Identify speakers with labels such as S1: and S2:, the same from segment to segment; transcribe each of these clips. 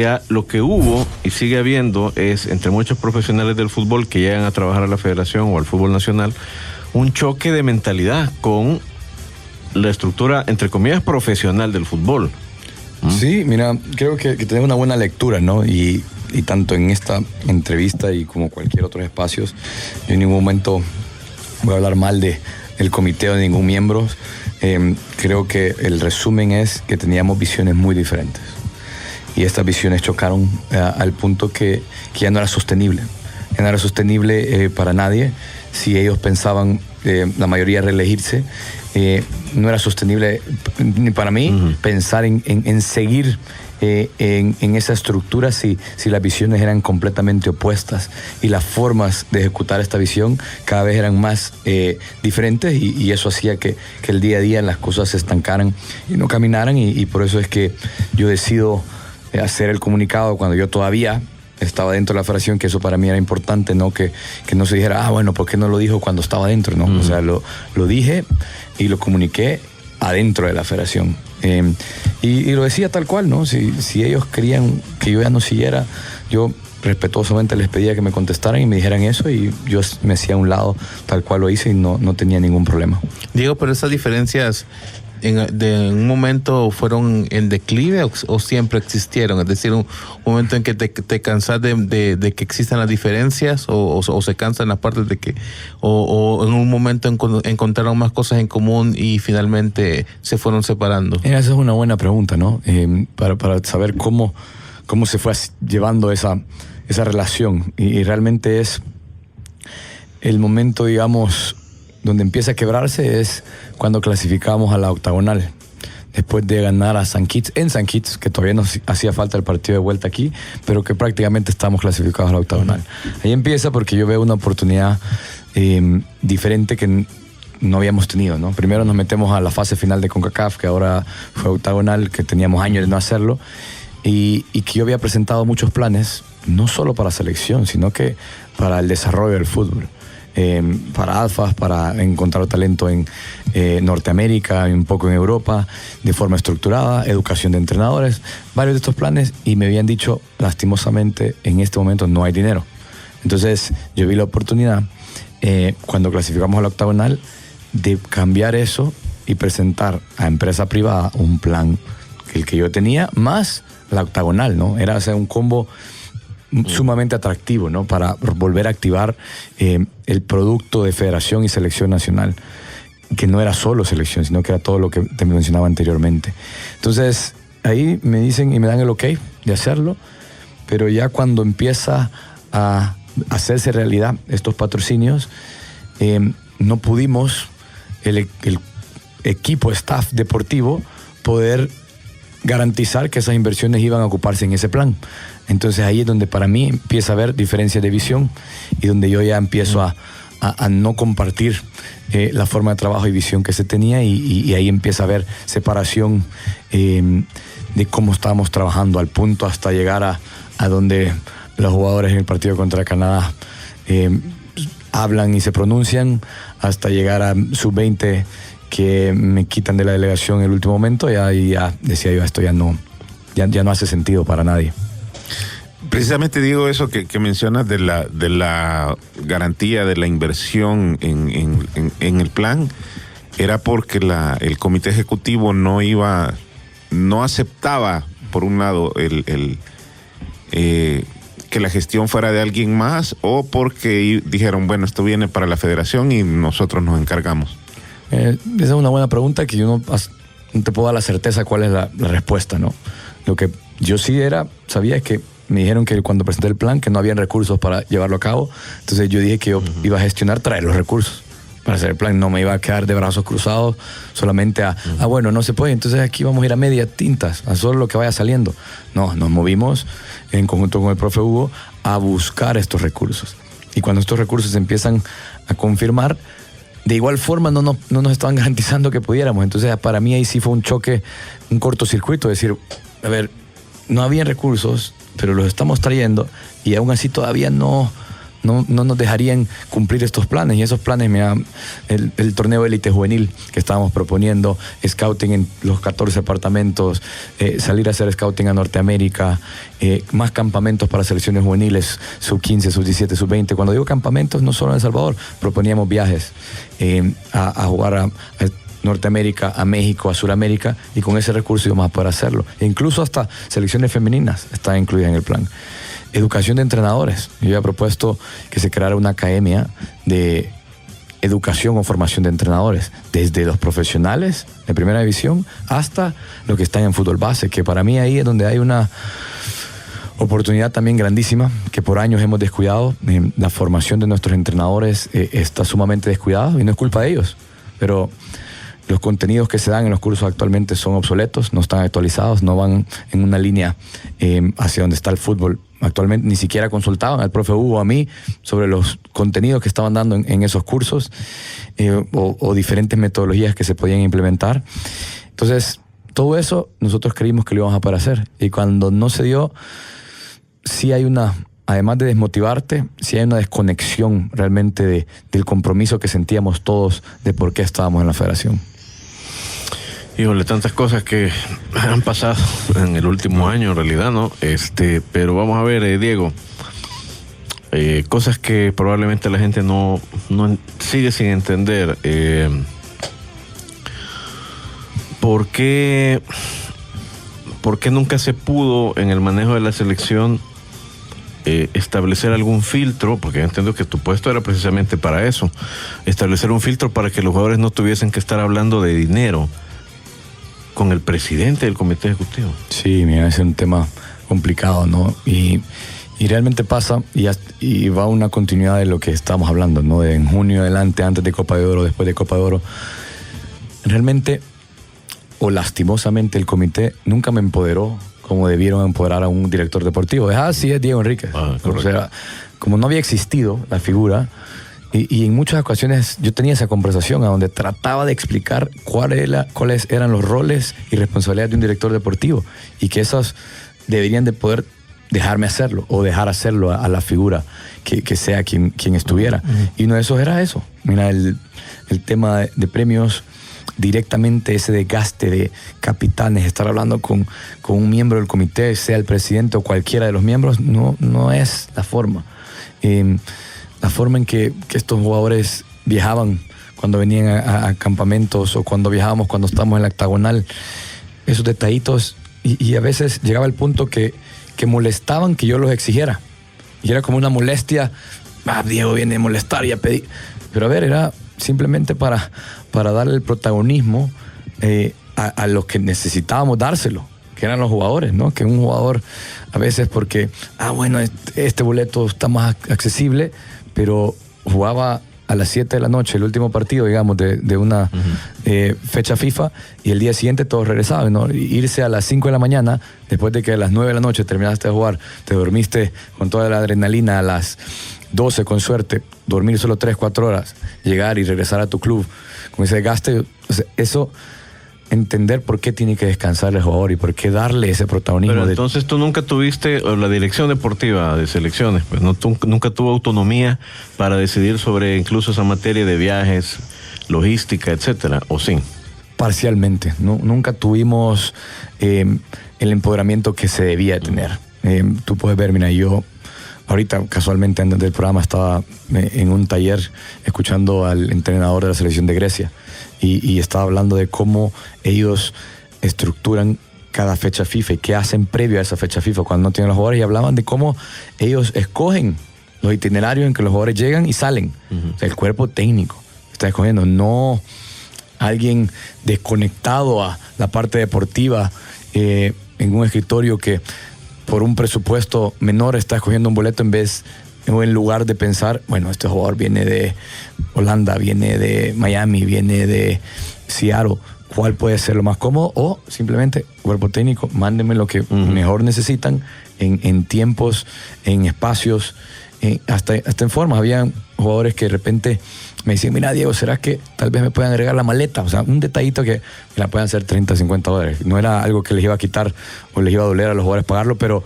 S1: Ya lo que hubo y sigue habiendo es, entre muchos profesionales del fútbol que llegan a trabajar a la federación o al fútbol nacional, un choque de mentalidad con la estructura, entre comillas, profesional del fútbol.
S2: Sí, mira, creo que tenemos una buena lectura, ¿no? Y tanto en esta entrevista y como cualquier otro espacio, yo en ningún momento voy a hablar mal del comité o de ningún miembro. Creo que el resumen es que teníamos visiones muy diferentes. Y estas visiones chocaron al punto que ya no era sostenible. Ya no era sostenible para nadie. Si ellos pensaban, la mayoría, reelegirse, no era sostenible ni para mí pensar en seguir en esa estructura si las visiones eran completamente opuestas y las formas de ejecutar esta visión cada vez eran más diferentes y eso hacía que el día a día las cosas se estancaran y no caminaran y por eso es que yo decido hacer el comunicado cuando yo todavía estaba dentro de la federación, que eso para mí era importante, ¿no? Que no se dijera, bueno, ¿por qué no lo dijo cuando estaba dentro? ¿No? O sea, lo dije y lo comuniqué adentro de la federación. Y lo decía tal cual, ¿no? Si ellos querían que yo ya no siguiera, yo respetuosamente les pedía que me contestaran y me dijeran eso y yo me hacía a un lado tal cual lo hice y no tenía ningún problema.
S3: Diego, pero esas diferencias en un momento fueron en declive o siempre existieron, es decir, un momento en que te cansas de que existan las diferencias o se cansan las partes de que o en un momento encontraron más cosas en común y finalmente se fueron separando.
S2: Esa es una buena pregunta, ¿no? Para saber cómo se fue llevando esa relación y realmente es el momento, digamos, donde empieza a quebrarse es cuando clasificamos a la octagonal. Después de ganar a San Kitts, en San Kitts, que todavía nos hacía falta el partido de vuelta aquí, pero que prácticamente estamos clasificados a la octagonal. Ahí empieza porque yo veo una oportunidad diferente que no habíamos tenido, ¿no? Primero nos metemos a la fase final de CONCACAF, que ahora fue octagonal, que teníamos años de no hacerlo, y que yo había presentado muchos planes, no solo para selección, sino que para el desarrollo del fútbol. Para ALFAS, para encontrar talento en Norteamérica, un poco en Europa, de forma estructurada, educación de entrenadores, varios de estos planes, y me habían dicho, lastimosamente, en este momento no hay dinero. Entonces yo vi la oportunidad, cuando clasificamos a la octagonal, de cambiar eso y presentar a empresa privada un plan, el que yo tenía, más la octagonal, ¿no? Era hacer un combo sumamente atractivo, ¿no? Para volver a activar el producto de federación y selección nacional, que no era solo selección, sino que era todo lo que te mencionaba anteriormente. Entonces, ahí me dicen y me dan el ok de hacerlo, pero ya cuando empieza a hacerse realidad estos patrocinios, no pudimos, el equipo, staff deportivo, poder garantizar que esas inversiones iban a ocuparse en ese plan. Entonces ahí es donde para mí empieza a haber diferencias de visión y donde yo ya empiezo a no compartir la forma de trabajo y visión que se tenía y ahí empieza a haber separación de cómo estábamos trabajando, al punto hasta llegar a donde los jugadores en el partido contra Canadá hablan y se pronuncian, hasta llegar a sub-20 que me quitan de la delegación en el último momento, y ahí ya decía yo, esto ya no hace sentido para nadie.
S4: Precisamente digo eso que mencionas de la garantía de la inversión en el plan, era porque el comité ejecutivo no aceptaba, por un lado, que la gestión fuera de alguien más, o porque dijeron, bueno, esto viene para la federación y nosotros nos encargamos.
S2: Esa es una buena pregunta que yo no te puedo dar la certeza cuál es la respuesta, ¿no? Lo que yo sí sabía es que me dijeron que cuando presenté el plan que no habían recursos para llevarlo a cabo, entonces yo dije que yo iba a gestionar, traer los recursos para hacer el plan, no me iba a quedar de brazos cruzados solamente bueno, no se puede, entonces aquí vamos a ir a media tintas, a solo lo que vaya saliendo. No, nos movimos en conjunto con el profe Hugo a buscar estos recursos, y cuando estos recursos empiezan a confirmar, de igual forma no nos estaban garantizando que pudiéramos. Entonces para mí ahí sí fue un choque, un cortocircuito, decir, a ver, no había recursos, pero los estamos trayendo y aún así todavía no no nos dejarían cumplir estos planes. Y esos planes, mira, el torneo élite juvenil que estábamos proponiendo, scouting en los 14 departamentos, salir a hacer scouting a Norteamérica, más campamentos para selecciones juveniles, sub-15, sub-17, sub-20. Cuando digo campamentos, no solo en El Salvador, proponíamos viajes a jugar a Norteamérica, a México, a Sudamérica, y con ese recurso íbamos a poder hacerlo. E incluso hasta selecciones femeninas están incluidas en el plan. Educación de entrenadores. Yo había propuesto que se creara una academia de educación o formación de entrenadores, desde los profesionales de primera división hasta los que están en fútbol base, que para mí ahí es donde hay una oportunidad también grandísima, que por años hemos descuidado. La formación de nuestros entrenadores está sumamente descuidada, y no es culpa de ellos, pero los contenidos que se dan en los cursos actualmente son obsoletos, no están actualizados, no van en una línea hacia donde está el fútbol. Actualmente ni siquiera consultaban al profe Hugo o a mí sobre los contenidos que estaban dando en esos cursos o diferentes metodologías que se podían implementar. Entonces, todo eso nosotros creímos que lo íbamos a poder hacer. Y cuando no se dio, sí hay además de desmotivarte, sí hay una desconexión realmente del compromiso que sentíamos todos de por qué estábamos en la federación.
S1: Híjole, tantas cosas que han pasado en el último año, en realidad, ¿no? Pero vamos a ver, Diego, cosas que probablemente la gente no sigue sin entender. ¿Por qué nunca se pudo en el manejo de la selección establecer algún filtro? Porque entiendo que tu puesto era precisamente para eso, establecer un filtro para que los jugadores no tuviesen que estar hablando de dinero con el presidente del comité ejecutivo.
S2: Sí, mira, es un tema complicado, ¿no? Y realmente pasa, y va una continuidad de lo que estábamos hablando, ¿no? De en junio adelante, antes de Copa de Oro, después de Copa de Oro. Realmente, o lastimosamente, el comité nunca me empoderó como debieron empoderar a un director deportivo. Así es Diego Enríquez. O sea, como no había existido la figura, y en muchas ocasiones yo tenía esa conversación a donde trataba de explicar cuáles eran los roles y responsabilidades de un director deportivo, y que esos deberían de poder dejarme hacerlo o dejar hacerlo a la figura que sea quien estuviera. Y uno de esos era eso. Mira, el tema de premios, directamente ese desgaste de capitanes, estar hablando con un miembro del comité, sea el presidente o cualquiera de los miembros, no es la forma. La forma en que estos jugadores viajaban cuando venían a campamentos, o cuando viajábamos cuando estábamos en la octagonal, esos detallitos, y a veces llegaba el punto que molestaban que yo los exigiera, y era como una molestia. Diego viene a molestar y a pedir, pero a ver, era simplemente para darle el protagonismo a los que necesitábamos dárselo, que eran los jugadores, ¿no? Que un jugador a veces, porque bueno, este boleto está más accesible, pero jugaba a las 7 de la noche el último partido, digamos, de una fecha FIFA, y el día siguiente todos regresaban, ¿no? Irse a las 5 de la mañana, después de que a las 9 de la noche terminaste de jugar, te dormiste con toda la adrenalina a las 12 con suerte, dormir solo 3-4 horas, llegar y regresar a tu club con ese desgaste. O sea, eso, entender por qué tiene que descansar el jugador y por qué darle ese protagonismo.
S1: Pero entonces tú nunca tuviste, o la dirección deportiva de selecciones, pues nunca tuvo autonomía para decidir sobre incluso esa materia de viajes, logística, etcétera, ¿o sí?
S2: Parcialmente, nunca tuvimos el empoderamiento que se debía tener. Tú puedes ver, mira, yo ahorita casualmente antes del programa estaba en un taller escuchando al entrenador de la selección de Grecia, y estaba hablando de cómo ellos estructuran cada fecha FIFA y qué hacen previo a esa fecha FIFA cuando no tienen los jugadores, y hablaban de cómo ellos escogen los itinerarios en que los jugadores llegan y salen. O sea, el cuerpo técnico está escogiendo, no alguien desconectado a la parte deportiva en un escritorio que por un presupuesto menor está escogiendo un boleto en lugar de pensar, bueno, este jugador viene de Holanda, viene de Miami, viene de Seattle, ¿cuál puede ser lo más cómodo? O simplemente, cuerpo técnico, mándenme lo que mejor necesitan en tiempos, en espacios, hasta en formas. Había jugadores que de repente me decían, mira, Diego, ¿será que tal vez me puedan agregar la maleta? O sea, un detallito que me la puedan hacer $30-50. No era algo que les iba a quitar o les iba a doler a los jugadores pagarlo, pero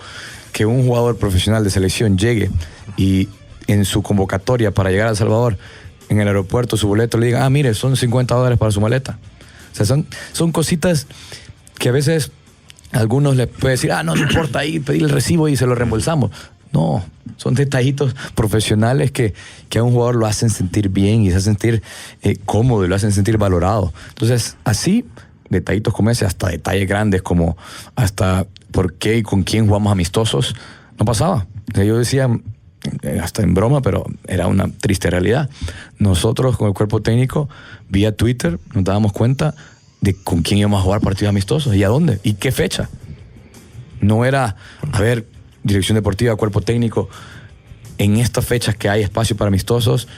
S2: que un jugador profesional de selección llegue y en su convocatoria para llegar a El Salvador, en el aeropuerto, su boleto, le digan, mire, son $50 para su maleta. O sea, son cositas que a veces a algunos les puede decir, no importa, ahí pedir el recibo y se lo reembolsamos. No, son detallitos profesionales que a un jugador lo hacen sentir bien y se hacen sentir cómodo y lo hacen sentir valorado. Entonces, así, detallitos como ese, hasta detalles grandes como hasta por qué y con quién jugamos amistosos, no pasaba. O sea, yo decía, hasta en broma, pero era una triste realidad. Nosotros con el cuerpo técnico, vía Twitter, nos dábamos cuenta de con quién íbamos a jugar partidos amistosos y a dónde y qué fecha. No era, a ver, dirección deportiva, cuerpo técnico, en estas fechas que hay espacio para amistosos,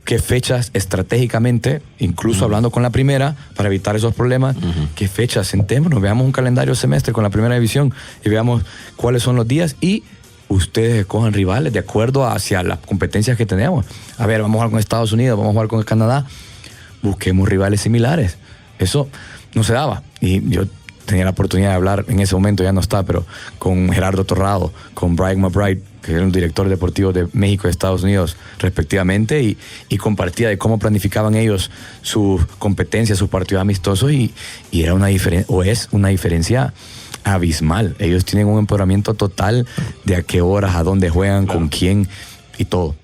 S2: qué fechas estratégicamente, incluso hablando con la primera, para evitar esos problemas, qué fechas, sentémonos, veamos un calendario semestre con la primera división y veamos cuáles son los días y ustedes escojan rivales de acuerdo hacia las competencias que tenemos. A ver, vamos a jugar con Estados Unidos, vamos a jugar con Canadá, busquemos rivales similares. Eso no se daba. Y yo tenía la oportunidad de hablar, en ese momento ya no está, pero con Gerardo Torrado, con Brian McBride, que era un director deportivo de México y Estados Unidos, respectivamente, y compartía de cómo planificaban ellos sus competencias, sus partidos amistosos, y era una diferencia, o es una diferencia abismal. Ellos tienen un empoderamiento total de a qué horas, a dónde juegan, con quién y todo.